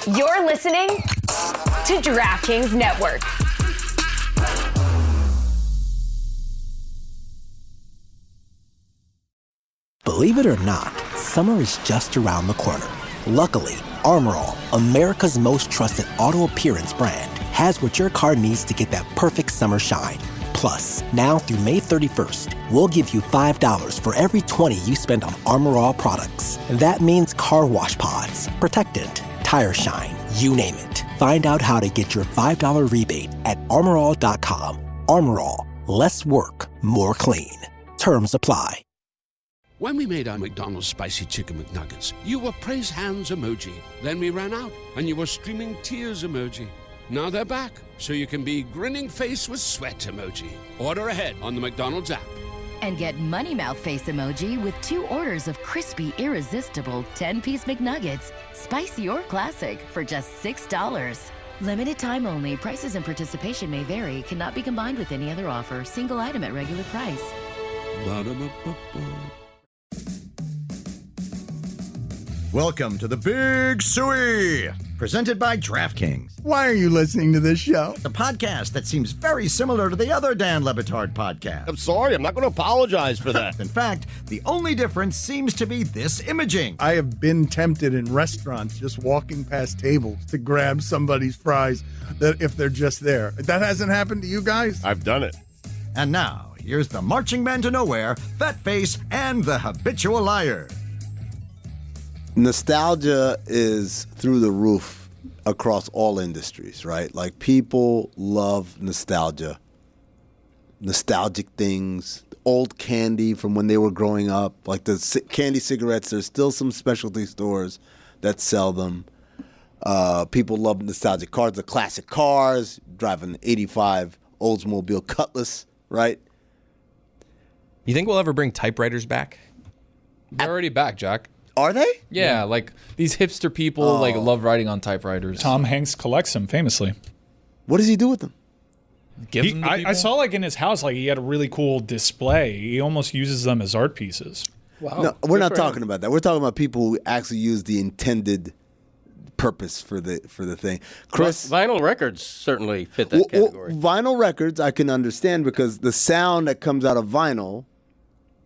You're listening to DraftKings Network. Believe it or not, summer is just around the corner. Luckily, Armor All, America's most trusted auto appearance brand, has what your car needs to get that perfect summer shine. Plus, now through May 31st, we'll give you $5 for every $20 you spend on Armor All products. That means car wash pods, protectant, tire shine, you name it. Find out how to get your $5 rebate at armorall.com. Armor All, less work, more clean. Terms apply. When we made our McDonald's Spicy Chicken McNuggets, you were praise hands emoji. Then we ran out, and you were streaming tears emoji. Now they're back, so you can be grinning face with sweat emoji. Order ahead on the McDonald's app. And get Money Mouth face emoji with 2 orders of crispy, irresistible 10-piece McNuggets, spicy or classic, for just $6. Limited time only. Prices and participation may vary. Cannot be combined with any other offer. Single item at regular price. Ba-da-ba-ba-ba. Welcome to the Big Suey, presented by DraftKings, Why are you listening to this show? the podcast that seems very similar to the other Dan Le Batard podcast. I'm sorry, I'm not going to apologize for that. In fact, the only difference seems to be this imaging. I have been tempted in restaurants just walking past tables to grab somebody's fries that if they're just there. That hasn't happened to you guys? I've done it. And now, here's the marching man to nowhere, Fat Face, and the habitual liar. Nostalgia is through the roof across all industries, right? Like, people love nostalgia. Nostalgic things, old candy from when they were growing up, like the candy cigarettes. There's still some specialty stores that sell them. People love nostalgic cars, the classic cars, driving an 85 Oldsmobile Cutlass, right? You think we'll ever bring typewriters back? They're already back, Jack. Are they? Yeah, like these hipster people like love writing on typewriters. Tom Hanks collects them famously. What does he do with them? Gives them to I people? saw like in his house, like he had a really cool display. He almost uses them as art pieces. Wow. No, we're not talking about that. We're talking about people who actually use the intended purpose for the thing. Chris, Vinyl records certainly fit that category. Vinyl records I can understand because the sound that comes out of vinyl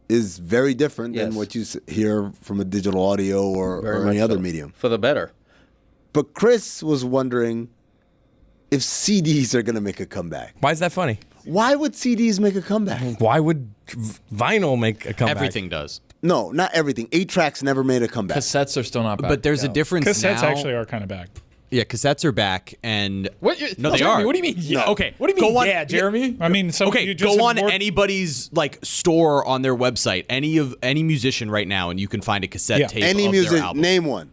is very different than what you hear from a digital audio or any other medium. For the better. But Chris was wondering if CDs are going to make a comeback. Why is that funny? Why would CDs make a comeback? Why would vinyl make a comeback? Everything does. No, not everything. 8-tracks never made a comeback. Cassettes are still not back. But there's a difference Cassettes now. actually are kind of back. Yeah, cassettes are back, and What? no, they Jeremy, are. What do you mean? Yeah. No. Okay, What do you mean? Go on, yeah, Jeremy. I mean, so Okay, you just go on have more- anybody's like store on their website, any musician right now, and you can find a cassette tape Any of music, their album. name one.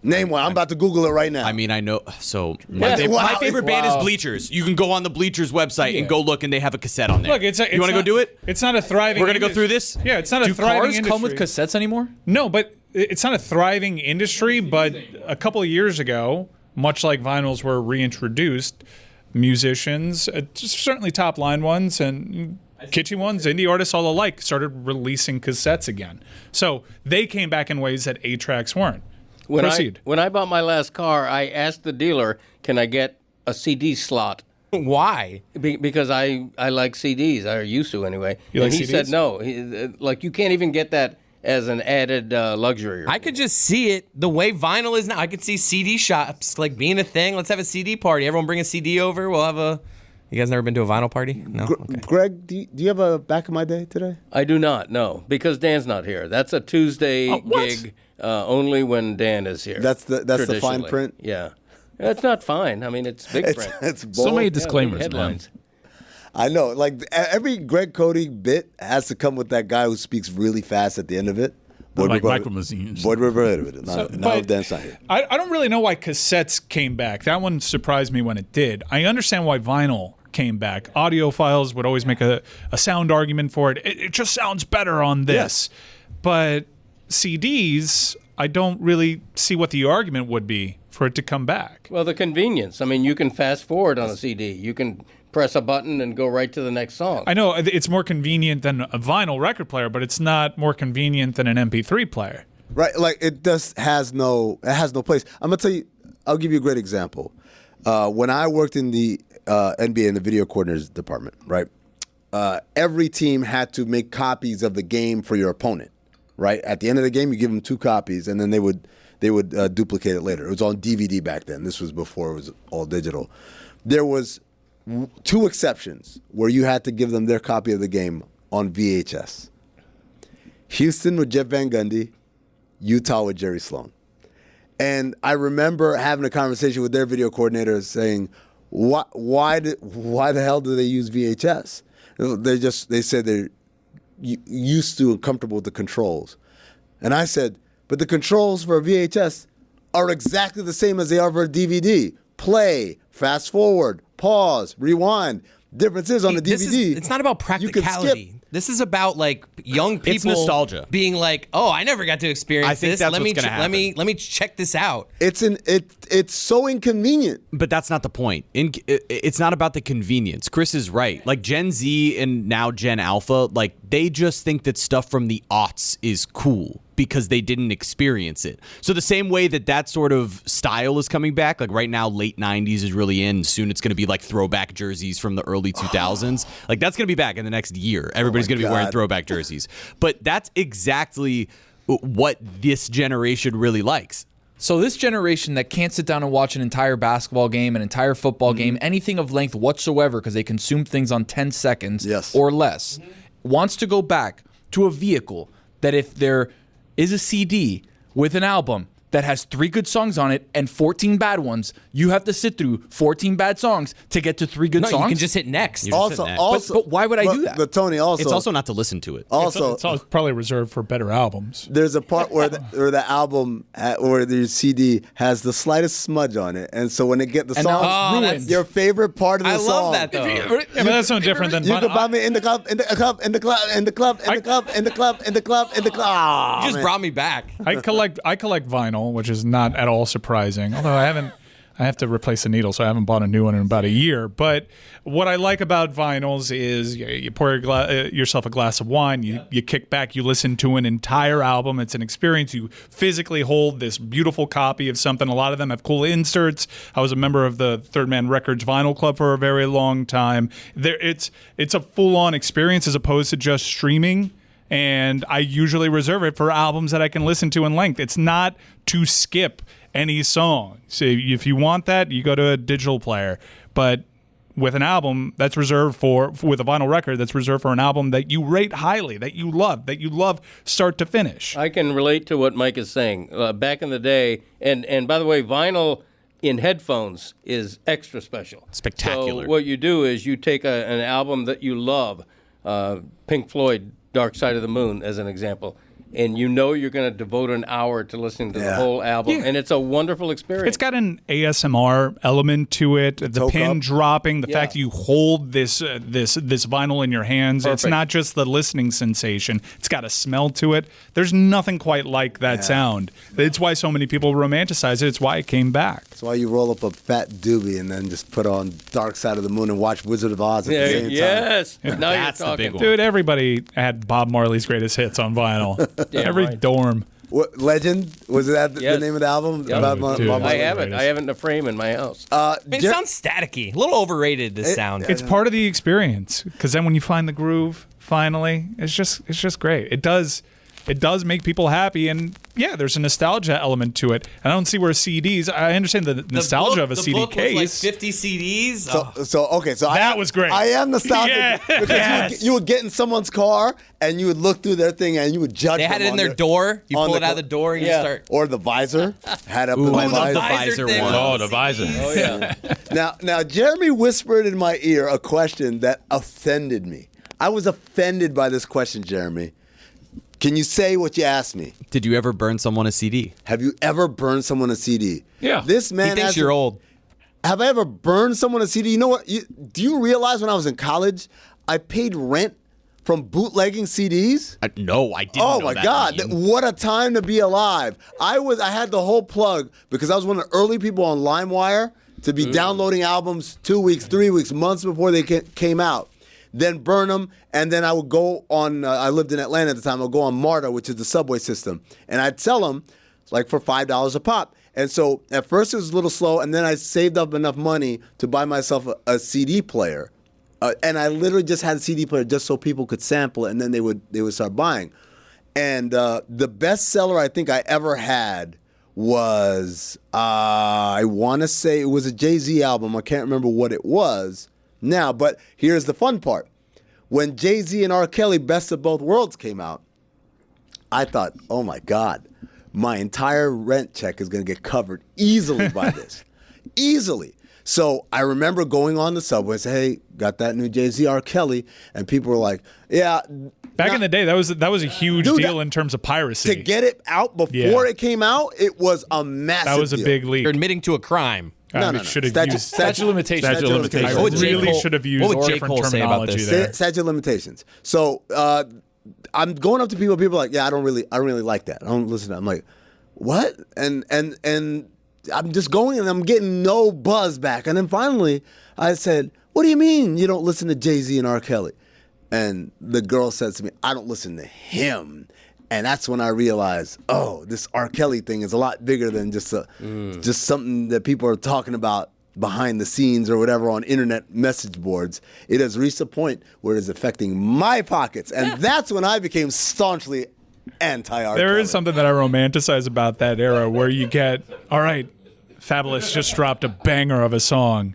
Name one. I'm about to Google it right now. I mean, I know. So my favorite band is Bleachers. You can go on the Bleachers website and go look, and they have a cassette on there. Look, you want to go do it? It's not a thriving. We're gonna go through this. Yeah, it's not a Do thriving cars industry. come with cassettes anymore? No, but it's not a thriving industry. But a couple of years ago, much like vinyls were reintroduced, musicians, certainly top line ones and kitschy ones, indie artists all alike, started releasing cassettes again. So they came back in ways that 8-tracks weren't. Proceed. When I bought my last car, I asked the dealer, can I get a CD slot? Why? Because I like CDs. I used to anyway. You and like he CDs? said no. You can't even get that as an added luxury. I could just see it the way vinyl is now. I could see CD shops like being a thing. Let's have a CD party. Everyone bring a CD over. We'll have a. You guys never been to a vinyl party? No. Okay. Greg, do you have a back in my day today? I do not, no, because Dan's not here. That's a Tuesday gig only when Dan is here. That's the fine traditionally. print? Yeah. It's not fine. I mean, it's big print. It's bold. So many big disclaimers, man. headlines. I know. Like every Greg Cody bit has to come with that guy who speaks really fast at the end of it. Like Michael Mazzine. Now Dan's not here. I don't really know why cassettes came back. That one surprised me when it did. I understand why vinyl came back. Audiophiles would always make a sound argument for it. It just sounds better on this. Yes. But CDs, I don't really see what the argument would be for it to come back. Well, the convenience. I mean, you can fast forward on a CD. You can press a button and go right to the next song. I know it's more convenient than a vinyl record player, but it's not more convenient than an MP3 player. Right, like it has no place. I'm gonna tell you, I'll give you a great example. When I worked in the NBA in the video coordinators department, right? Every team had to make copies of the game for your opponent, right? At the end of the game, you give them 2 copies, and then they would duplicate it later. It was on DVD back then. This was before it was all digital. There was 2 exceptions where you had to give them their copy of the game on VHS. Houston with Jeff Van Gundy, Utah with Jerry Sloan. And I remember having a conversation with their video coordinator saying, why the hell do they use VHS? They said they're used to and comfortable with the controls. And I said, but the controls for a VHS are exactly the same as they are for a DVD. Play, fast forward, pause, rewind. Difference is on the DVD. It's not about practicality. This is about like young people. It's nostalgia. Being like, oh, I never got to experience I think this. That's what's going to happen. Let me check this out. It's so inconvenient. But that's not the point. It's not about the convenience. Chris is right. Like Gen Z and now Gen Alpha, like they just think that stuff from the aughts is cool because they didn't experience it. So the same way that sort of style is coming back, like right now late 90s is really in. Soon it's going to be like throwback jerseys from the early 2000s. Like that's going to be back in the next year. Everybody's going to be wearing throwback jerseys. But that's exactly what this generation really likes. So this generation that can't sit down and watch an entire basketball game, an entire football game, anything of length whatsoever because they consume things on 10 seconds or less, wants to go back to a vehicle that if there is a CD with an album that has 3 good songs on it and 14 bad ones, you have to sit through 14 bad songs to get to 3 good songs? You can just hit next. But why would I do that? But Tony, it's also not to listen to it. Also, it's probably reserved for better albums. There's a part where the album, where the CD has the slightest smudge on it, and so when they get the song, ruined. Your favorite part of the song. I love that though. Yeah, but that's no different than You can buy me in the club, in the club, in the club, in the club, in the club, in the club, in the club, in the club. You just brought me back. I collect vinyl, which is not at all surprising. Although I have to replace the needle, so I haven't bought a new one in about a year. But what I like about vinyls is you pour yourself a glass of wine, you kick back, you listen to an entire album. It's an experience. You physically hold this beautiful copy of something. A lot of them have cool inserts. I was a member of the Third Man Records Vinyl Club for a very long time. It's a full-on experience as opposed to just streaming. And I usually reserve it for albums that I can listen to in length. It's not to skip any song. So if you want that, you go to a digital player. But with an album, that's reserved with a vinyl record, that's reserved for an album that you rate highly, that you love start to finish. I can relate to what Mike is saying. Back in the day, and by the way, vinyl in headphones is extra special. Spectacular. So what you do is you take an album that you love, Pink Floyd, Dark Side of the Moon, as an example, and you know you're going to devote an hour to listening to the whole album, and it's a wonderful experience. It's got an ASMR element to it, the pin dropping, the fact that you hold this vinyl in your hands. Perfect. It's not just the listening sensation. It's got a smell to it. There's nothing quite like that sound. It's why so many people romanticize it. It's why it came back. That's why you roll up a fat doobie and then just put on Dark Side of the Moon and watch Wizard of Oz at the same time. Yes. Yeah. Now That's you're talking. the big one. Dude, everybody had Bob Marley's greatest hits on vinyl. Every dorm. What, Legend? Was that the name of the album? Yep. I have it. I have it in a frame in my house. It sounds staticky. A little overrated, this sound. It's part of the experience. Because then when you find the groove, finally, it's just great. It does make people happy, and there's a nostalgia element to it. I don't see where CDs. I understand the nostalgia of a CD book case. Was like 50 CDs. So that was great. I am nostalgic because you would get in someone's car and you would look through their thing and you would judge. They had it in their door. You pull it out of the door and you start. Or the visor had up in my visor. The visor one. Oh, the visor. Oh yeah. Now Jeremy whispered in my ear a question that offended me. I was offended by this question, Jeremy. Can you say what you asked me? Did you ever burn someone a CD? Have you ever burned someone a CD? Yeah. This man He thinks you're old. Have I ever burned someone a CD? You know what? Do you realize when I was in college, I paid rent from bootlegging CDs? No, I didn't. Oh know my that God! name. What a time to be alive! I had the whole plug because I was one of the early people on LimeWire to be downloading albums 2 weeks, 3 weeks, months before they came out. Then burn them, and then I would go on, I lived in Atlanta at the time, I would go on MARTA, which is the subway system, and I'd sell them like for $5 a pop. And so at first it was a little slow, and then I saved up enough money to buy myself a CD player. And I literally just had a CD player just so people could sample it, and then they would start buying. And the best seller I think I ever had was, I want to say it was a Jay-Z album. I can't remember what it was now, but here's the fun part. When Jay-Z and R. Kelly Best of Both Worlds came out, I thought, oh my God, my entire rent check is going to get covered easily by this. Easily. So I remember going on the subway and saying, hey, got that new Jay-Z, R. Kelly? And people were like, yeah. Back in the day, that was a huge deal in terms of piracy. To get it out before it came out, it was a massive deal. That was a big leak. You're admitting to a crime. No. Should have used statute of limitations. Statute of limitations. I really should have used different terminology there. Statute of limitations. So I'm going up to people. People are like, yeah, I don't really like that. I don't listen to that. I'm like, what? And I'm just going and I'm getting no buzz back. And then finally I said, what do you mean you don't listen to Jay-Z and R. Kelly? And the girl says to me, I don't listen to him. And that's when I realized, oh, this R. Kelly thing is a lot bigger than just something that people are talking about behind the scenes or whatever on internet message boards. It has reached a point where it is affecting my pockets. And that's when I became staunchly anti-R. There Kelly. is something that I romanticize about that era where you get, all right, Fabulous just dropped a banger of a song.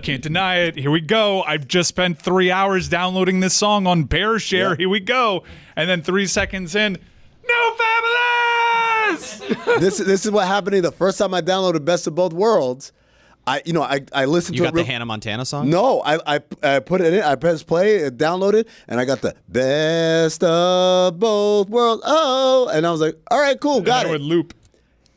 Can't deny it. Here we go. I've just spent 3 hours downloading this song on BearShare. Yep. Here we go. And then 3 seconds in, no Fabulous! This is what happened to me the first time I downloaded Best of Both Worlds. I listened to it. You got the Hannah Montana song? No, I put it in. I pressed play, it downloaded, and I got the Best of Both Worlds. Oh, and I was like, all right, cool, got it. It would loop.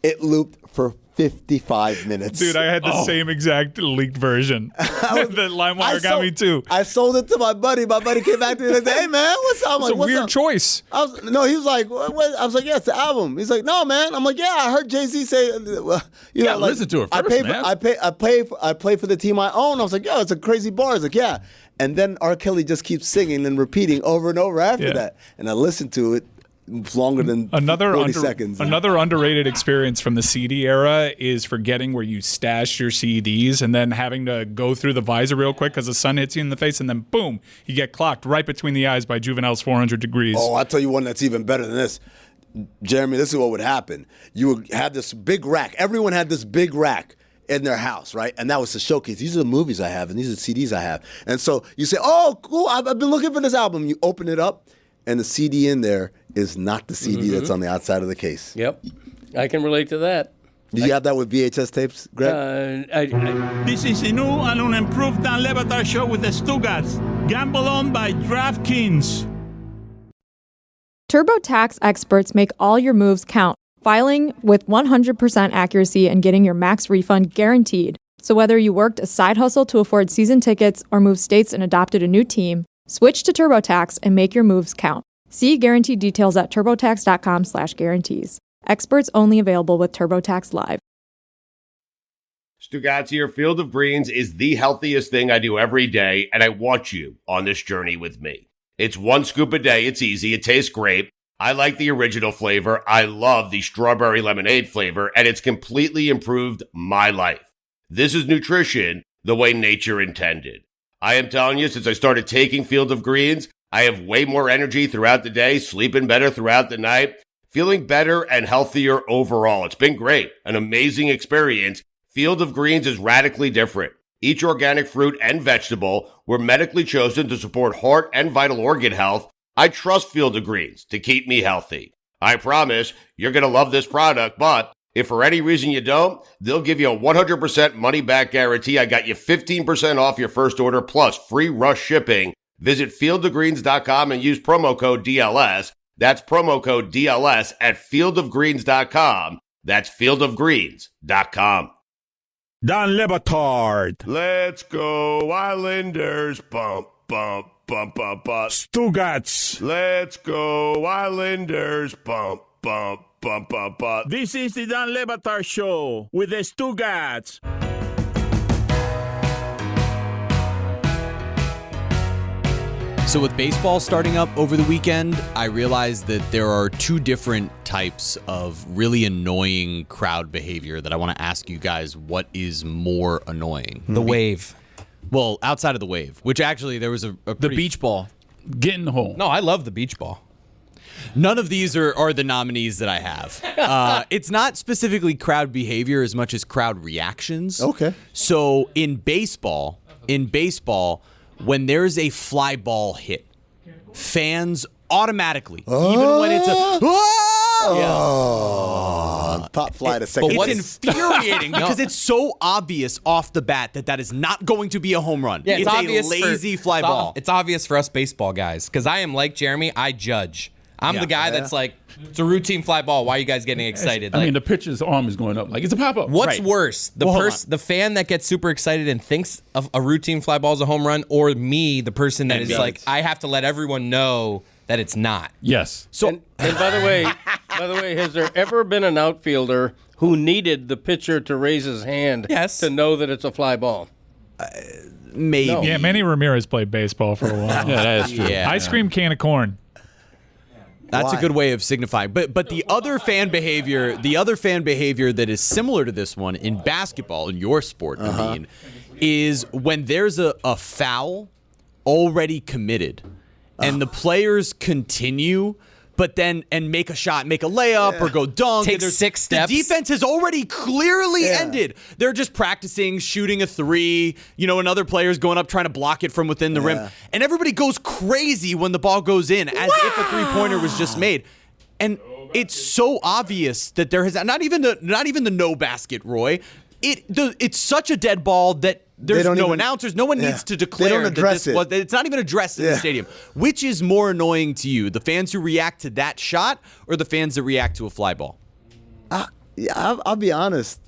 It looped for 55 minutes. Dude, I had the same exact leaked version. The LimeWire got me too. I sold it to my buddy. My buddy came back to me and said, hey, man, what's up? It's a weird choice. He was like, what? I was like, yeah, it's the album. He's like, no, man. I'm like, yeah, I heard Jay-Z say, listen to it first, man. I play for the team I own. I was like, yo, it's a crazy bar. I was like, yeah. And then R. Kelly just keeps singing and repeating over and over after that. And I listened to it. Longer than 40 seconds. Another underrated experience from the CD era is forgetting where you stashed your CDs and then having to go through the visor real quick because the sun hits you in the face and then boom, you get clocked right between the eyes by Juvenile's 400 Degrees. Oh, I'll tell you one that's even better than this. Jeremy, this is what would happen. You would have this big rack. Everyone had this big rack in their house, right? And that was the showcase. These are the movies I have and these are the CDs I have. And so you say, oh, cool, I've been looking for this album. You open it up and the CD in there is not the CD that's on the outside of the case. Yep. I can relate to that. Did you have that with VHS tapes, Greg? This is a new and unimproved Dan Le Batard show with the Stugotz. Gamble on by DraftKings. TurboTax experts make all your moves count, filing with 100% accuracy and getting your max refund guaranteed. So whether you worked a side hustle to afford season tickets or moved states and adopted a new team, switch to TurboTax and make your moves count. See guarantee details at turbotax.com/guarantees. Experts only available with TurboTax Live. Stugotz here. Field of Greens is the healthiest thing I do every day, and I want you on this journey with me. It's 1 scoop a day. It's easy. It tastes great. I like the original flavor. I love the strawberry lemonade flavor, and it's completely improved my life. This is nutrition the way nature intended. I am telling you, since I started taking Field of Greens, I have way more energy throughout the day, sleeping better throughout the night, feeling better and healthier overall. It's been great, an amazing experience. Field of Greens is radically different. Each organic fruit and vegetable were medically chosen to support heart and vital organ health. I trust Field of Greens to keep me healthy. I promise you're going to love this product, but if for any reason you don't, they'll give you a 100% money-back guarantee. I got you 15% off your first order plus free rush shipping. Visit fieldofgreens.com and use promo code DLS. That's promo code DLS at fieldofgreens.com. That's fieldofgreens.com. Dan Le Batard. Let's go, Islanders. Bump, bump, bump, bump, bump. Stugotz. Let's go, Islanders. Bump, bump, bump, bump, bump. This is the Dan Le Batard show with the Stugotz. So with baseball starting up over the weekend, I realized that there are two different types of really annoying crowd behavior that I want to ask you guys what is more annoying. The wave. Well, outside of the wave, which actually there was the beach ball. Get in the hole. No, I love the beach ball. None of these are the nominees that I have. It's not specifically crowd behavior as much as crowd reactions. Okay. So in baseball, when there's a fly ball hit, fans automatically, even when it's a pop fly to second. It's infuriating because it's so obvious off the bat that is not going to be a home run. Yeah, it's obvious a lazy fly ball. It's obvious for us baseball guys because I am like Jeremy. I judge. I'm the guy that's like, it's a routine fly ball. Why are you guys getting excited? I mean, the pitcher's arm is going up like it's a pop-up. What's worse, the fan that gets super excited and thinks of a routine fly ball is a home run, or me, the person that is like, I have to let everyone know that it's not? Yes. So, and by the way, has there ever been an outfielder who needed the pitcher to raise his hand to know that it's a fly ball? Maybe. No. Yeah, Manny Ramirez played baseball for a while. Yeah, that is true. Yeah. Ice cream can of corn. That's a good way of signifying. But the other fan behavior, that is similar to this one in basketball, in your sport, Naveen, is when there's a foul already committed and the players continue but then make a shot, make a layup or go dunk. Take 6 steps. The defense has already clearly ended. They're just practicing shooting a 3. Another player's going up trying to block it from within the rim. And everybody goes crazy when the ball goes in as if a 3-pointer was just made. And it's so obvious that there has not even the no basket, Roy. It's such a dead ball that there's no announcers. No one needs to declare that it's not even addressed in the stadium. Which is more annoying to you, the fans who react to that shot or the fans that react to a fly ball? I'll be honest.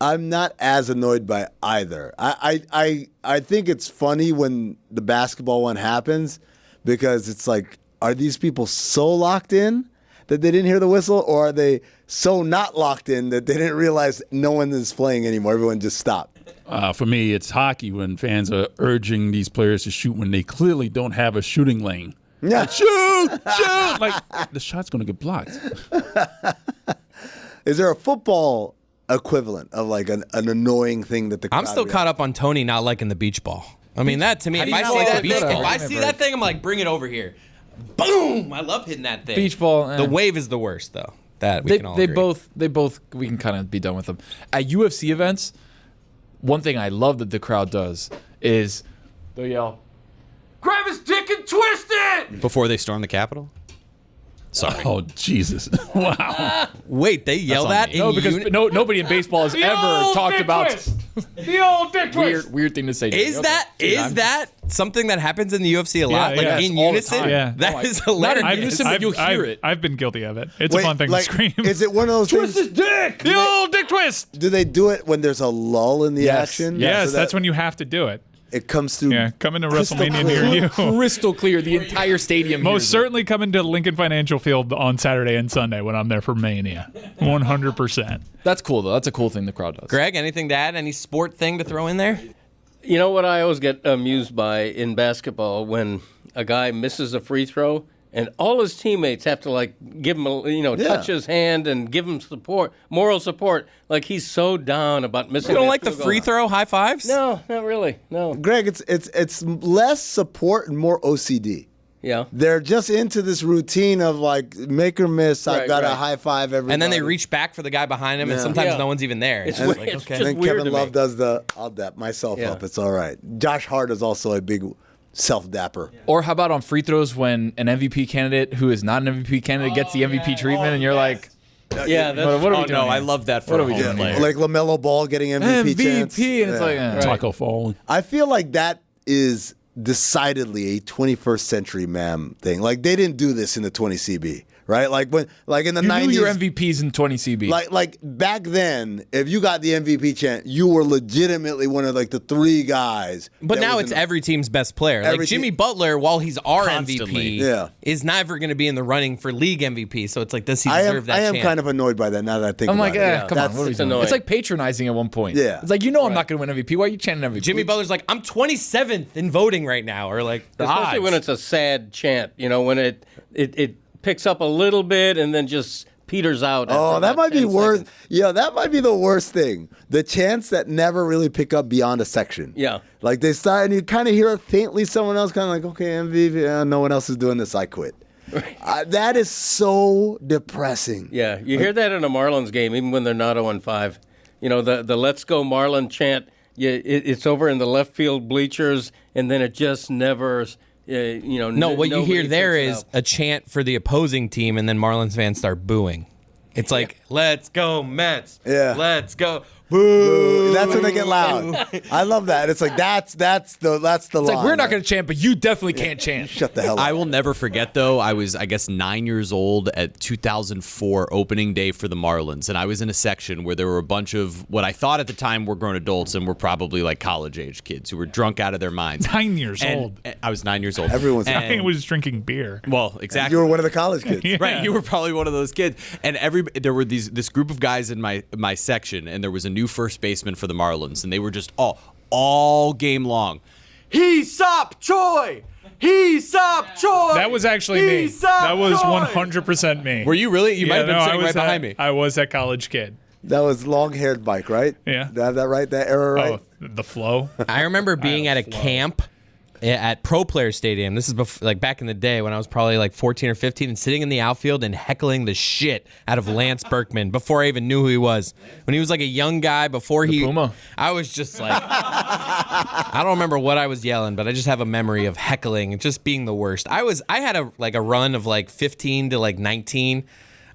I'm not as annoyed by either. I think it's funny when the basketball one happens because it's like, are these people so locked in that they didn't hear the whistle, or are they so not locked in that they didn't realize no one is playing anymore? Everyone just stopped. For me, it's hockey when fans are urging these players to shoot when they clearly don't have a shooting lane. Yeah. Like, shoot! Like, the shot's going to get blocked. Is there a football equivalent of like an annoying thing that the crowd I'm still caught up on Tony not liking the beach ball. I mean, that to me, if I see that thing, I'm like, bring it over here. Boom! I love hitting that thing. Beach ball. The wave is the worst, though. That we can all agree. They both. We can kind of be done with them. At UFC events, one thing I love that the crowd does is they yell, "Grab his dick and twist it!" Before they storm the Capitol? Sorry. Oh, Jesus. Wow. Wait, they yell that? No, because nobody in baseball has ever talked about the old dick twist. Weird thing to say. Is that something that happens in the UFC a lot? Like in unison? Yeah. That is hilarious. Not in unison, but you'll hear it. I've been guilty of it. It's a fun thing to scream. Is it one of those twist things? his dick! The old dick twist! Do they do it when there's a lull in the action? Yes, that's when you have to do it. It comes through. Yeah, coming to WrestleMania near you. Crystal clear. The entire stadium. Most certainly coming to Lincoln Financial Field on Saturday and Sunday when I'm there for Mania. 100%. That's cool, though. That's a cool thing the crowd does. Greg, anything to add? Any sport thing to throw in there? You know what I always get amused by in basketball when a guy misses a free throw and all his teammates have to give him touch his hand and give him support, moral support. Like he's so down about missing. You don't like the free throw high fives? No, not really. No, Greg, it's less support and more OCD. Yeah, they're just into this routine of like make or miss. I've got to high five everybody, and then they reach back for the guy behind him, and sometimes no one's even there. It's just weird. okay. It's then weird Kevin Love does I'll dap myself up. It's all right. Josh Hart is also a big self-dapper. Or how about on free throws when an MVP candidate who is not an MVP candidate gets the MVP treatment and you're like, yeah, that's, what are we doing? No, I love that for what a are we home doing? player. Like LaMelo Ball getting MVP chance. and it's like Taco Fall. I feel like that is decidedly a 21st century ma'am thing. Like they didn't do this in the 20 CB, right? Like in the You 90s. knew your MVPs in 20 CB. Like back then, if you got the MVP chant, you were legitimately one of like the 3 guys. But now it's every team's best player. Like Jimmy Butler, while he's our MVP, is never going to be in the running for league MVP. So it's like, does he deserve that chant? I am kind of annoyed by that now that I think about it. Come on, what are we doing? It's like patronizing at one point. Yeah. It's like, I'm not going to win MVP. Why are you chanting MVP? Jimmy Butler's like, I'm 27th in voting right now. Or like, especially when it's a sad chant, when it picks up a little bit and then just peters out. Oh, that might be worse. Yeah, that might be the worst thing. The chants that never really pick up beyond a section. Yeah. Like they start and you kind of hear it faintly, someone else kind of like, okay, MVP, no one else is doing this, I quit. That is so depressing. Yeah, you hear that in a Marlins game, even when they're not 0-5. The Let's Go Marlin chant, it's over in the left field bleachers, and then it just never... No, what you hear there is a chant for the opposing team, and then Marlins fans start booing. It's like, let's go Mets. Yeah. Let's go. Boo. That's when they get loud. I love that. It's like that's the line. It's like, we're not going to chant, but you definitely can't chant. Shut the hell up. I will never forget, though, I was, 9 years old at 2004 opening day for the Marlins, and I was in a section where there were a bunch of what I thought at the time were grown adults and were probably like college-age kids who were drunk out of their minds. 9 years old. I was 9 years old. I was drinking beer. Well, exactly. You were one of the college kids. Yeah. Right, you were probably one of those kids. And there were this group of guys in my section, and there was a new first baseman for the Marlins, and they were just all game long. Hee-sop Choi! Hee-sop Choi! That was actually me. That was 100% me. Were you really? You might have been sitting right behind me. I was that college kid. That was long-haired Mike, right? Yeah. Did I have that right? That era right? Oh, the flow. I remember being at a camp at Pro Player Stadium. This is back in the day when I was probably like 14 or 15 and sitting in the outfield and heckling the shit out of Lance Berkman before I even knew who he was. When he was like a young guy before the Puma. I was just like, I don't remember what I was yelling, but I just have a memory of heckling and just being the worst. I had a run of like 15 to like 19.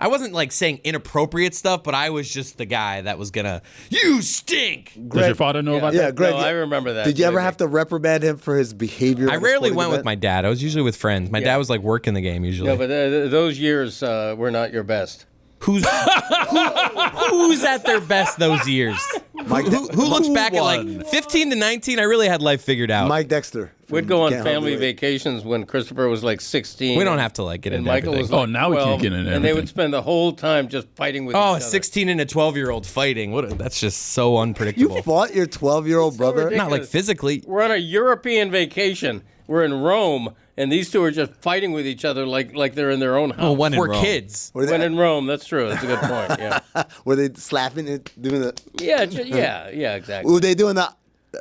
I wasn't like saying inappropriate stuff, but I was just the guy that was gonna, you stink. Does your father know about that? Yeah, Greg. No, I remember that. Did you ever have to reprimand him for his behavior? I rarely went with my dad. I was usually with friends. My dad was like working the game usually. Yeah, but those years were not your best. Who's at their best those years? Who looks back at like 15 to 19? I really had life figured out. Mike Dexter. We'd go on family vacations when Christopher was like 16. We don't have to like get into Michael everything. was like now 12, we can get into everything. And they would spend the whole time just fighting with each Oh, other. a 16 and a 12-year-old fighting. That's just so unpredictable. You fought your 12-year-old brother? ridiculous. Not like physically. We're on a European vacation. We're in Rome, and these two are just fighting with each other like they're in their own house. Well, when We're in Rome. kids. When in Rome, that's true. That's a good point. Yeah. Were they slapping it, doing the? Yeah, exactly. Were they doing that?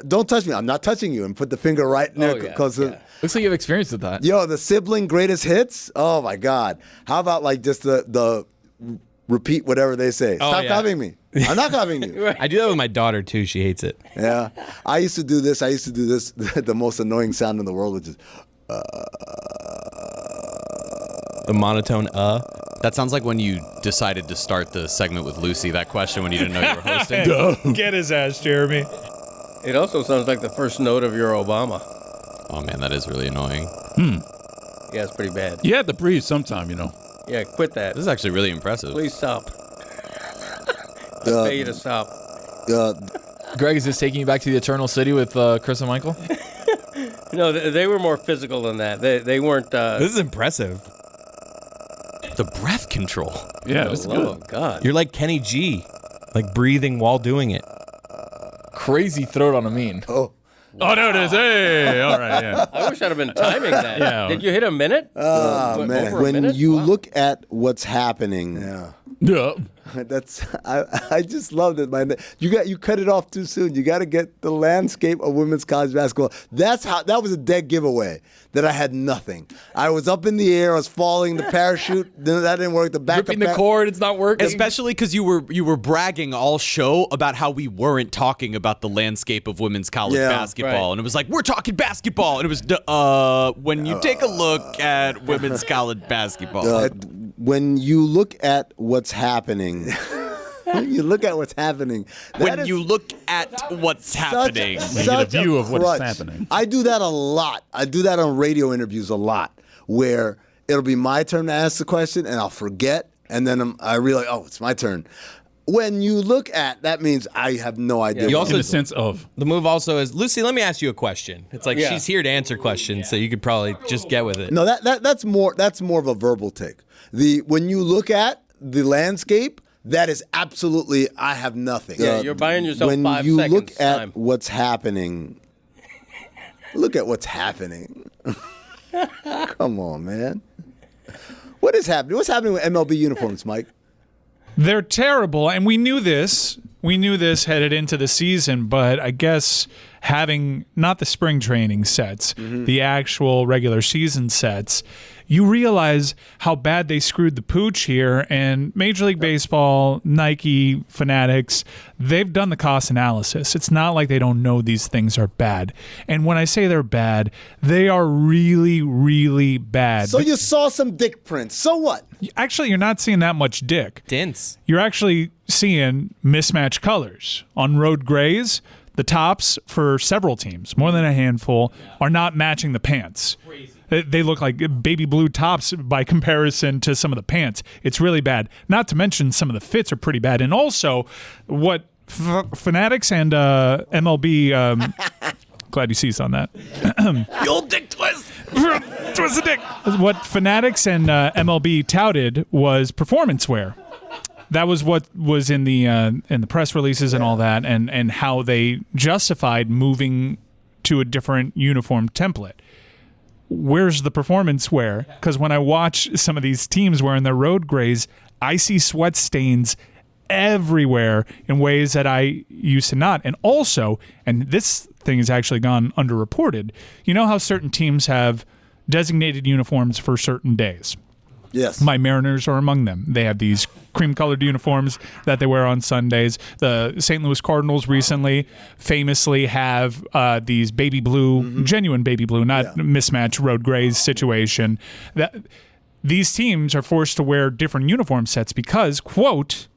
Don't touch me. I'm not touching you. And put the finger right near. yeah. Looks like you have experience with that. Yo, the sibling greatest hits. Oh my God. How about like just the repeat whatever they say. Stop copying me. I'm not copying you. I do that with my daughter too. She hates it. Yeah. I used to do this. The most annoying sound in the world, which is the monotone That sounds like when you decided to start the segment with Lucy, that question when you didn't know you were hosting. Get his ass, Jeremy. It also sounds like the first note of your Obama. Oh man, that is really annoying. Yeah, it's pretty bad. You have to breathe sometime, Yeah, quit that. This is actually really impressive. Please stop. I pay you to stop. Greg, is this taking you back to the Eternal City with Chris and Michael? No, they were more physical than that. They weren't. This is impressive. The breath control. Yeah, For this is the love good. of God. You're like Kenny G, like breathing while doing it. Crazy throat on a mean. Oh, there it is. Hey, all right, yeah. I wish I'd have been timing that. Yeah. Did you hit a minute? man. Over a When minute? you Wow. look at what's happening, Yeah. that's I just love it, man. You cut it off too soon. You got to get the landscape of women's college basketball. That was a dead giveaway. That I had nothing. I was up in the air. I was falling. The parachute that didn't work. The backup. Ripping the cord, it's not working. Especially because you were bragging all show about how we weren't talking about the landscape of women's college basketball, right. and it was like we're talking basketball, and it was when you take a look at women's college basketball. When you look at what's happening. When you look at what's happening. When you look at what's happening. You get a view of what's happening. I do that a lot. I do that on radio interviews a lot, where it'll be my turn to ask the question, and I'll forget, and then I realize, it's my turn. When you look at, that means I have no idea. You also, in the sense of the move also is, Lucy, let me ask you a question. It's like she's here to answer questions, so you could probably just get with it. No, that's more of a verbal take. When you look at the landscape, that is absolutely, I have nothing. Yeah, you're buying yourself 5 seconds. When you look at time. what's happening, look at what's happening. Come on, man. What is happening? What's happening with MLB uniforms, Mike? They're terrible, and we knew this. We knew this headed into the season, but I guess having not the spring training sets, the actual regular season sets, you realize how bad they screwed the pooch here. And Major League Baseball, Nike, Fanatics, they've done the cost analysis. It's not like they don't know these things are bad. And when I say they're bad, they are really, really bad. So you saw some dick prints. So what? Actually, you're not seeing that much dick. Dense. You're actually seeing mismatched colors. On road grays, the tops for several teams, more than a handful, are not matching the pants. Crazy. They look like baby blue tops by comparison to some of the pants. It's really bad. Not to mention some of the fits are pretty bad. And also, what Fanatics and MLB... glad you seized on that. The old dick twist. Twist the dick. What Fanatics and MLB touted was performance wear. That was what was in the press releases and all that, and how they justified moving to a different uniform template. Where's the performance wear? Because when I watch some of these teams wearing their road grays, I see sweat stains everywhere in ways that I used to not. And also, and this thing has actually gone underreported, you know how certain teams have designated uniforms for certain days? Yes. My Mariners are among them. They have these cream-colored uniforms that they wear on Sundays. The St. Louis Cardinals recently famously have these baby blue, genuine baby blue, not mismatched road grays situation. That these teams are forced to wear different uniform sets because, quote,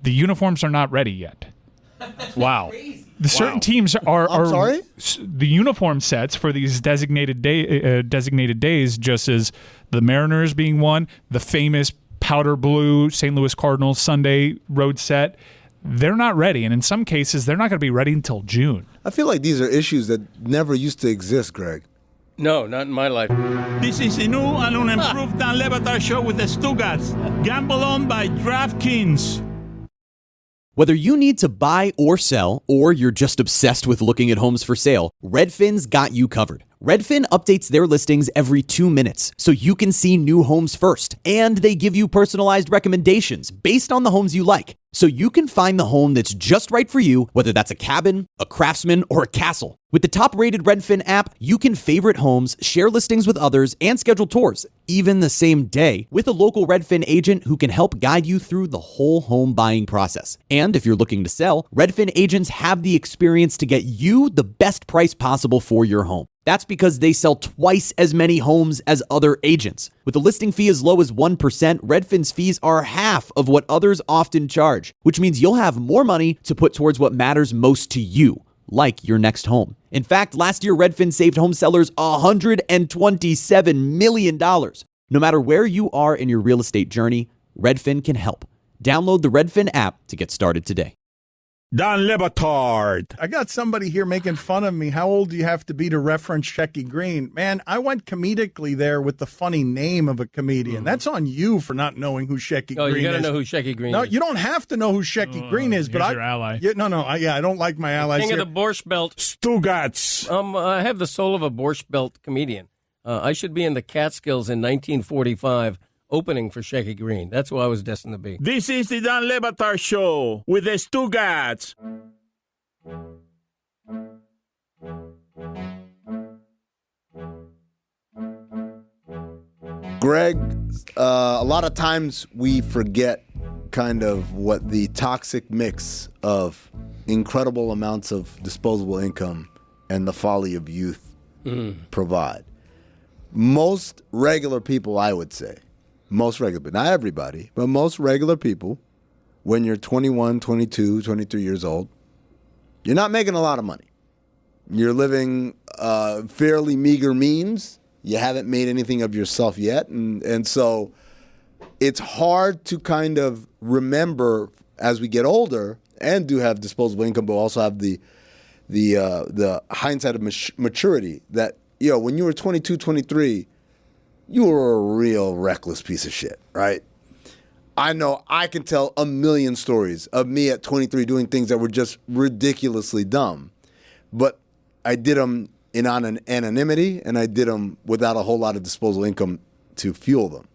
the uniforms are not ready yet. Wow. The certain teams are sorry? The uniform sets for these designated days, just as the Mariners being one, the famous powder blue St. Louis Cardinals Sunday road set, they're not ready. And in some cases, they're not going to be ready until June. I feel like these are issues that never used to exist, Greg. No, not in my life. This is the new and unimproved Dan Le Batard show with the Stugotz. Gamble on by DraftKings. Whether you need to buy or sell, or you're just obsessed with looking at homes for sale, Redfin's got you covered. Redfin updates their listings every 2 minutes, so you can see new homes first. And they give you personalized recommendations based on the homes you like, so you can find the home that's just right for you, whether that's a cabin, a craftsman, or a castle. With the top-rated Redfin app, you can favorite homes, share listings with others, and schedule tours, even the same day, with a local Redfin agent who can help guide you through the whole home buying process. And if you're looking to sell, Redfin agents have the experience to get you the best price possible for your home. That's because they sell twice as many homes as other agents. With a listing fee as low as 1%, Redfin's fees are half of what others often charge, which means you'll have more money to put towards what matters most to you, like your next home. In fact, last year, Redfin saved home sellers $127 million. No matter where you are in your real estate journey, Redfin can help. Download the Redfin app to get started today. Dan Le Batard. I got somebody here making fun of me. How old do you have to be to reference Shecky Green? Man, I went comedically there with the funny name of a comedian. That's on you for not knowing who Shecky Green is. Oh, you got to know who Shecky Green is. No, you don't have to know who Shecky Green is, but your ally. I don't like my allies King here. of the Borscht Belt. Stugotz. I have the soul of a Borscht Belt comedian. I should be in the Catskills in 1945. Opening for Shecky Green. That's who I was destined to be. This is the Dan Le Batard show with the Stugotz. Greg, a lot of times we forget kind of what the toxic mix of incredible amounts of disposable income and the folly of youth provide. Most regular people, I would say, most regular, but not everybody, but most regular people, when you're 21, 22, 23 years old, you're not making a lot of money. You're living fairly meager means, You haven't made anything of yourself yet. And so it's hard to kind of remember as we get older and do have disposable income, but also have the hindsight of maturity that, when you were 22, 23, you were a real reckless piece of shit, right? I know I can tell a million stories of me at 23 doing things that were just ridiculously dumb, but I did them in anonymity, and I did them without a whole lot of disposable income to fuel them.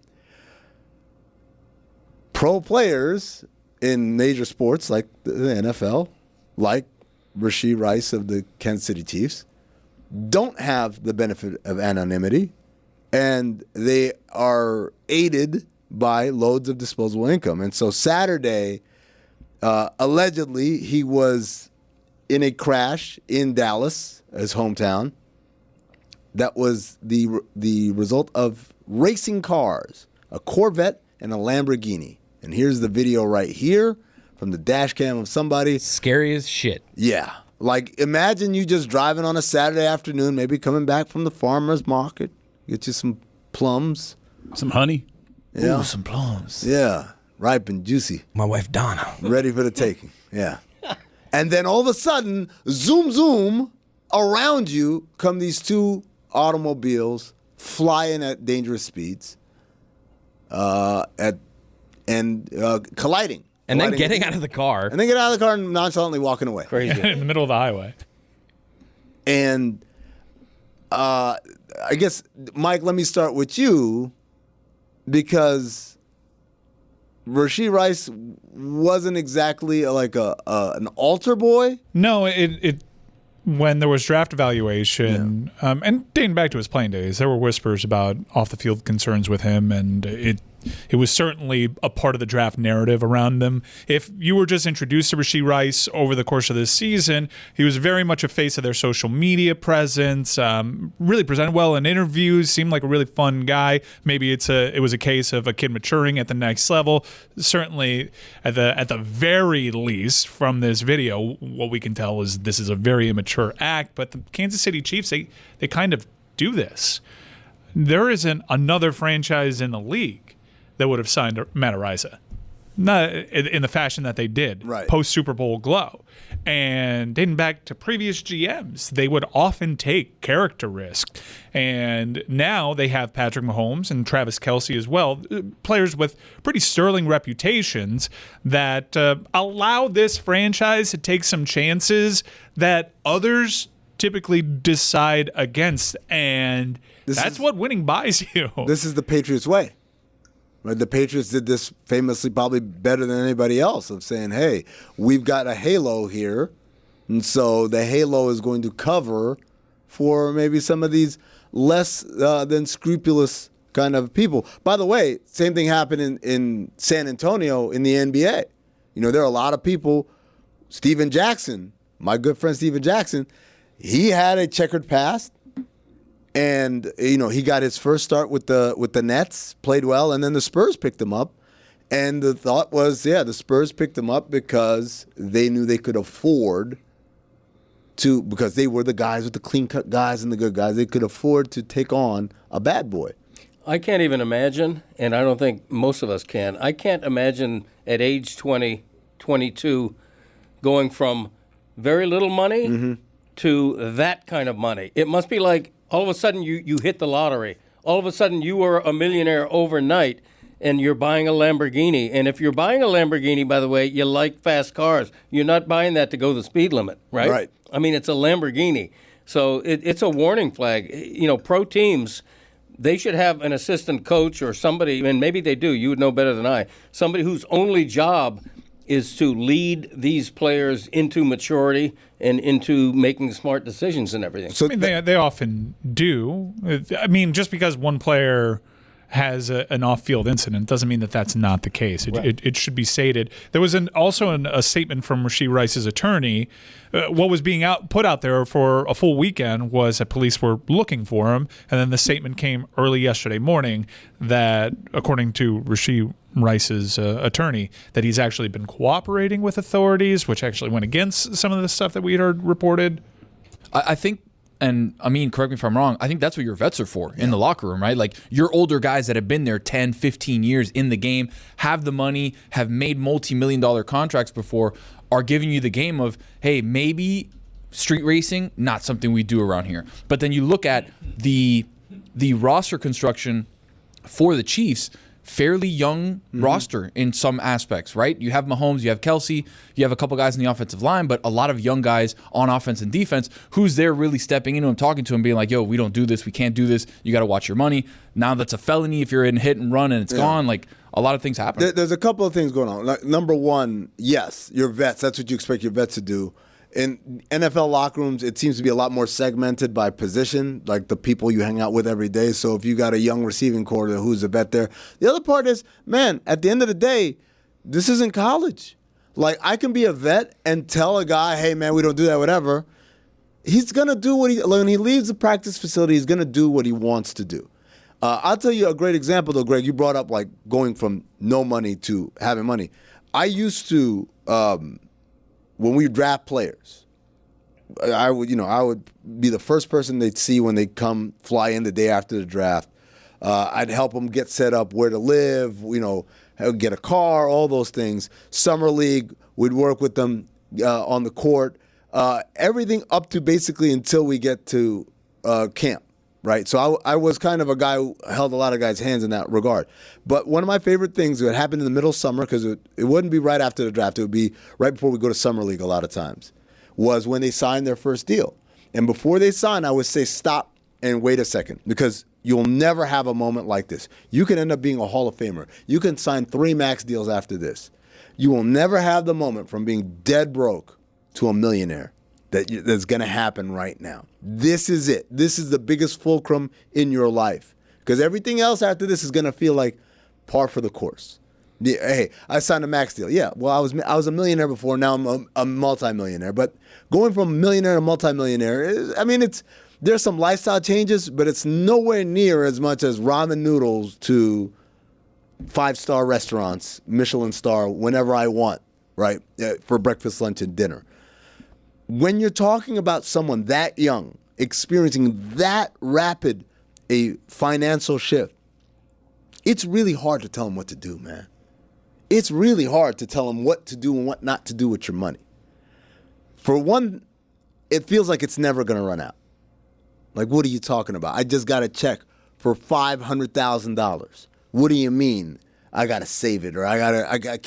Pro players in major sports like the NFL, like Rashee Rice of the Kansas City Chiefs, don't have the benefit of anonymity, and they are aided by loads of disposable income. And so Saturday, allegedly, he was in a crash in Dallas, his hometown, that was the result of racing cars, a Corvette and a Lamborghini. And here's the video right here from the dash cam of somebody. Scary as shit. Yeah. Like, imagine you just driving on a Saturday afternoon, maybe coming back from the farmer's market, get you some plums. Some honey. Yeah. Ooh, some plums. Yeah. Ripe and juicy. My wife, Donna. Ready for the taking. Yeah. And then all of a sudden, zoom, zoom, around you come these two automobiles flying at dangerous speeds colliding. And then getting out of the car. And then get out of the car and nonchalantly walking away. Crazy. In the middle of the highway. And I guess, Mike, let me start with you, because Rashee Rice wasn't exactly like an altar boy. No, it when there was draft evaluation, and dating back to his playing days, there were whispers about off-the-field concerns with him, and it was certainly a part of the draft narrative around him. If you were just introduced to Rashee Rice over the course of this season, he was very much a face of their social media presence, really presented well in interviews, seemed like a really fun guy. Maybe it was a case of a kid maturing at the next level. Certainly, at the very least, from this video, what we can tell is this is a very immature act, but the Kansas City Chiefs, they kind of do this. There isn't another franchise in the league that would have signed Matt Araiza, not in the fashion that they did post Super Bowl glow. And dating back to previous GMs, they would often take character risk. And now they have Patrick Mahomes and Travis Kelce as well, players with pretty sterling reputations that allow this franchise to take some chances that others typically decide against. And that's what winning buys you. This is the Patriots way. Right? The Patriots did this famously, probably better than anybody else, of saying, hey, we've got a halo here, and so the halo is going to cover for maybe some of these less than scrupulous kind of people. By the way, same thing happened in San Antonio in the NBA. There are a lot of people. Steven Jackson, my good friend Steven Jackson, he had a checkered past. And he got his first start with the Nets, played well, and then the Spurs picked him up. And the thought was, the Spurs picked him up because they knew they could afford to, because they were the guys with the clean-cut guys and the good guys, they could afford to take on a bad boy. I can't even imagine, and I don't think most of us can, I can't imagine at age 20, 22, going from very little money to that kind of money. It must be like, all of a sudden, you hit the lottery. All of a sudden, you were a millionaire overnight, and you're buying a Lamborghini. And if you're buying a Lamborghini, by the way, you like fast cars. You're not buying that to go the speed limit, right? Right. I mean, it's a Lamborghini. So it's a warning flag. Pro teams, they should have an assistant coach or somebody, and maybe they do. You would know better than I. Somebody whose only job is to lead these players into maturity and into making smart decisions and everything. So they often do. I mean, just because one player has an off-field incident doesn't mean that that's not the case. It should be stated. There was also a statement from Rashee Rice's attorney. What was being put out there for a full weekend was that police were looking for him, and then the statement came early yesterday morning that, according to Rashee Rice's attorney, that he's actually been cooperating with authorities, which actually went against some of the stuff that we had heard reported. I think and I mean, correct me if I'm wrong, I think that's what your vets are for in the locker room, right? Like your older guys that have been there 10, 15 years in the game, have the money, have made multi-million-dollar contracts before, are giving you the game of, hey, maybe street racing, not something we do around here. But then you look at the roster construction for the Chiefs, fairly young roster in some aspects, right? You have Mahomes, you have Kelsey, you have a couple guys in the offensive line, but a lot of young guys on offense and defense. Who's there really stepping into him, talking to him, being like, yo, we don't do this, we can't do this, you got to watch your money. Now that's a felony if you're in hit and run and it's gone. Like, a lot of things happen. There's a couple of things going on. Like, number one, yes, your vets, that's what you expect your vets to do. In NFL locker rooms, it seems to be a lot more segmented by position, like the people you hang out with every day. So if you got a young receiving corner who's a vet there. The other part is, man, at the end of the day, this isn't college. Like, I can be a vet and tell a guy, hey, man, we don't do that, whatever. He's going to do when he leaves the practice facility, he's going to do what he wants to do. I'll tell you a great example, though, Greg. You brought up, like, going from no money to having money. I used to... when we draft players, I would be the first person they'd see when they come fly in the day after the draft. I'd help them get set up where to live, get a car, all those things. Summer league, we'd work with them on the court. Everything up to basically until we get to camp, right? So I was kind of a guy who held a lot of guys' hands in that regard. But one of my favorite things that happened in the middle of summer, because it wouldn't be right after the draft, it would be right before we go to summer league a lot of times, was when they signed their first deal. And before they sign, I would say stop and wait a second, because you'll never have a moment like this. You can end up being a Hall of Famer. You can sign 3 max deals after this. You will never have the moment from being dead broke to a millionaire that's going to happen right now. This is it. This is the biggest fulcrum in your life, because everything else after this is going to feel like par for the course. Hey, I signed a max deal. Yeah, well, I was a millionaire before. Now I'm a multimillionaire. But going from millionaire to multimillionaire, there's some lifestyle changes, but it's nowhere near as much as ramen noodles to 5-star restaurants, Michelin star, whenever I want, right, for breakfast, lunch, and dinner. When you're talking about someone that young, experiencing that rapid a financial shift, it's really hard to tell them what to do, man. It's really hard to tell them what to do and what not to do with your money. For one, it feels like it's never going to run out. Like, what are you talking about? I just got a check for $500,000. What do you mean I got to save it, or I got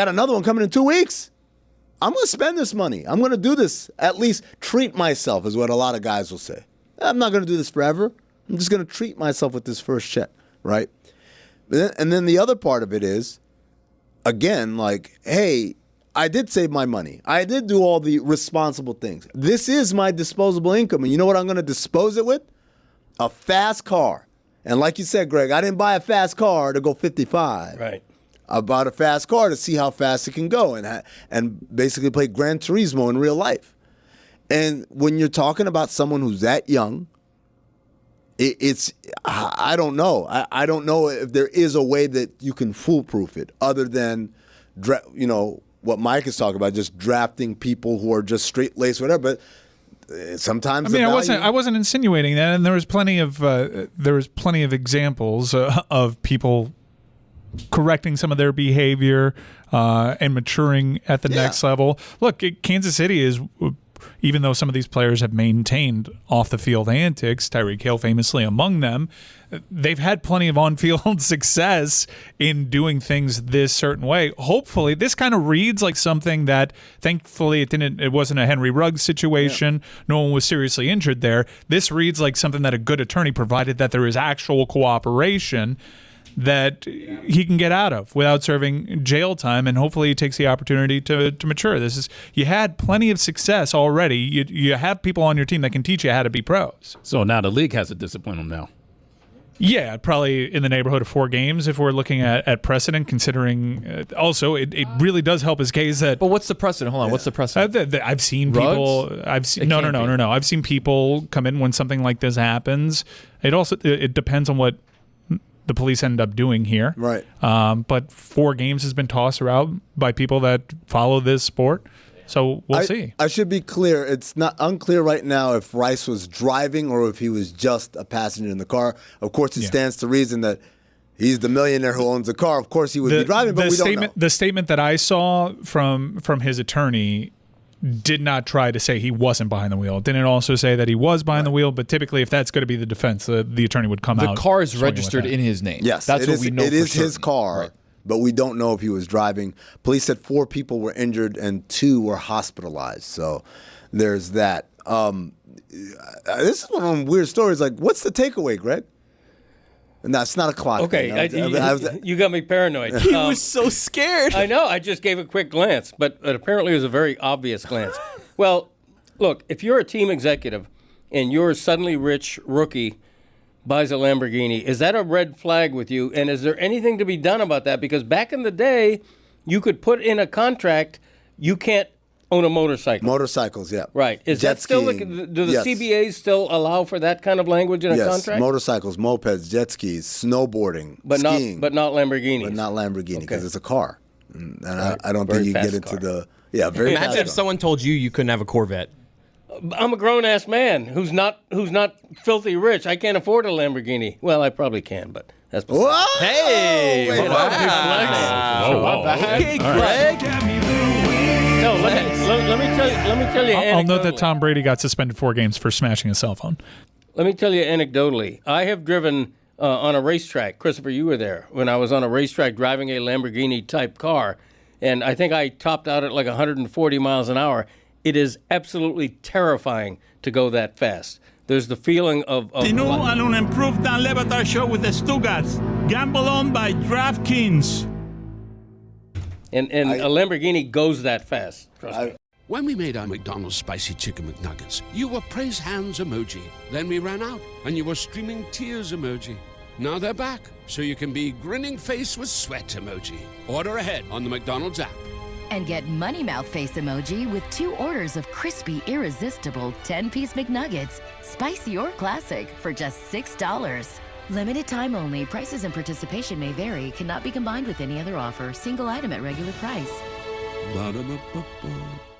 another one coming in 2 weeks? I'm going to spend this money. I'm going to do this. At least treat myself is what a lot of guys will say. I'm not going to do this forever. I'm just going to treat myself with this first check, right? And then the other part of it is, again, like, hey, I did save my money. I did do all the responsible things. This is my disposable income. And you know what I'm going to dispose it with? A fast car. And like you said, Greg, I didn't buy a fast car to go 55. Right. I bought a fast car to see how fast it can go and basically play Gran Turismo in real life. And when you're talking about someone who's that young, I don't know. I don't know if there is a way that you can foolproof it other than, what Mike is talking about, just drafting people who are just straight-laced, whatever. But sometimes I wasn't insinuating that, and there was plenty of examples of people correcting some of their behavior and maturing at the next level. Look, Kansas City is, even though some of these players have maintained off-the-field antics, Tyreek Hill famously among them, they've had plenty of on-field success in doing things this certain way. Hopefully, this kind of reads like something that, thankfully, it wasn't a Henry Ruggs situation. No one was seriously injured there. This reads like something that a good attorney, provided that there is actual cooperation, that he can get out of without serving jail time, and hopefully he takes the opportunity to mature. You had plenty of success already. You have people on your team that can teach you how to be pros. So now the league has to discipline him now. Yeah, probably in the neighborhood of 4 games if we're looking at precedent, considering also it really does help his case that... But what's the precedent? Hold on, what's the precedent? I've seen people... No. I've seen people come in when something like this happens. It depends on what the police ended up doing here. Right. But 4 games has been tossed around by people that follow this sport. So we'll see. I should be clear. It's not unclear right now if Rice was driving or if he was just a passenger in the car. Of course, it stands to reason that he's the millionaire who owns the car. Of course, he would be driving, but we don't know. The statement that I saw from his attorney did not try to say he wasn't behind the wheel. It didn't also say that he was behind the wheel, but typically if that's going to be the defense, the attorney would come out. The car is registered in his name. Yes, that's what we know. It for is certain. his car, but we don't know if he was driving. Police said 4 people were injured and 2 were hospitalized. So there's that. This is one of them weird stories. Like, what's the takeaway, Greg? No, it's not a clock. Okay, you got me paranoid. He was so scared. I know. I just gave a quick glance, but apparently it was a very obvious glance. Well, look, if you're a team executive and your suddenly rich rookie buys a Lamborghini, is that a red flag with you? And is there anything to be done about that? Because back in the day, you could put in a contract, you can't own a motorcycle. Motorcycles, yeah. Right. Is Jet that still skiing, do the yes. CBAs still allow for that kind of language in a yes, contract? motorcycles, mopeds, jet skis, snowboarding, skiing. But not Lamborghinis. But not Lamborghini because Okay. it's a car. And Right. I don't Very think you fast get into car. the very Imagine fast if car. someone told you couldn't have a Corvette. I'm a grown ass man who's not filthy rich. I can't afford a Lamborghini. Well, I probably can, but that's beside Whoa! Hey! Wait, Wow. Okay, Greg. No, let me tell you. I'll note that anecdotally. Tom Brady got suspended 4 games for smashing a cell phone. Let me tell you anecdotally. I have driven on a racetrack. Christopher, you were there when I was on a racetrack driving a Lamborghini type car, and I think I topped out at like 140 miles an hour. It is absolutely terrifying to go that fast. There's the feeling of The new and unimproved Dan Le Batard show with the Stugotz. Gamble on by DraftKings. and a Lamborghini goes that fast. Trust me. When we made our McDonald's Spicy Chicken McNuggets, you were praise hands emoji. Then we ran out, and you were streaming tears emoji. Now they're back, so you can be grinning face with sweat emoji. Order ahead on the McDonald's app. And get Money Mouth Face emoji with 2 orders of crispy, irresistible 10-piece McNuggets, spicy or classic, for just $6. Limited time only. Prices and participation may vary. Cannot be combined with any other offer. Single item at regular price. Ba-da-ba-ba-ba.